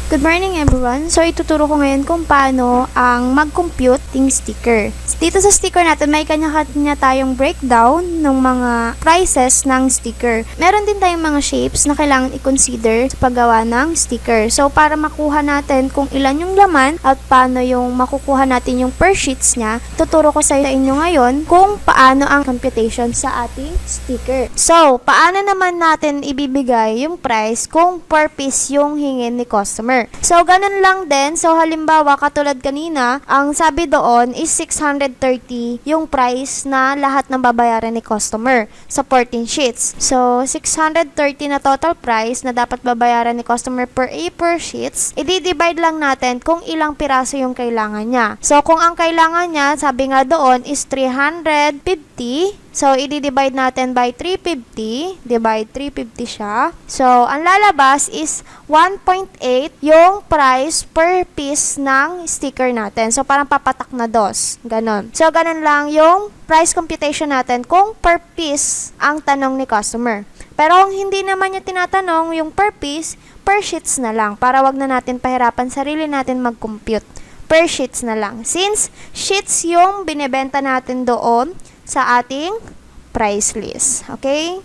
Good morning everyone! So ituturo ko ngayon kung paano ang mag-compute ng sticker. Dito sa sticker natin may kanya-kanya tayong breakdown ng mga prices ng sticker. Meron din tayong mga shapes na kailangan i-consider sa paggawa ng sticker. So para makuha natin kung ilan yung laman at paano yung makukuha natin yung per sheets niya, tuturo ko sa inyo ngayon kung paano ang computation sa ating sticker. So paano naman natin ibibigay yung price kung per piece yung hingin ni customer? So, ganun lang din. So, halimbawa, katulad kanina, ang sabi doon is 630 yung price na lahat ng babayaran ni customer sa 14 sheets. So, 630 na total price na dapat babayaran ni customer per sheets, i-divide lang natin kung ilang piraso yung kailangan niya. So, kung ang kailangan niya, sabi nga doon, is 350, so, i-divide natin by 350. Divide 350 siya. So, ang lalabas is 1.8 yung price per piece ng sticker natin. So, parang papatak na dos. Ganon. So, ganon lang yung price computation natin kung per piece ang tanong ni customer. Pero kung hindi naman niya tinatanong yung per piece, per sheets na lang. Para wag na natin pahirapan sarili natin mag-compute. Per sheets na lang. Since sheets yung binebenta natin doon sa ating price list. Okay?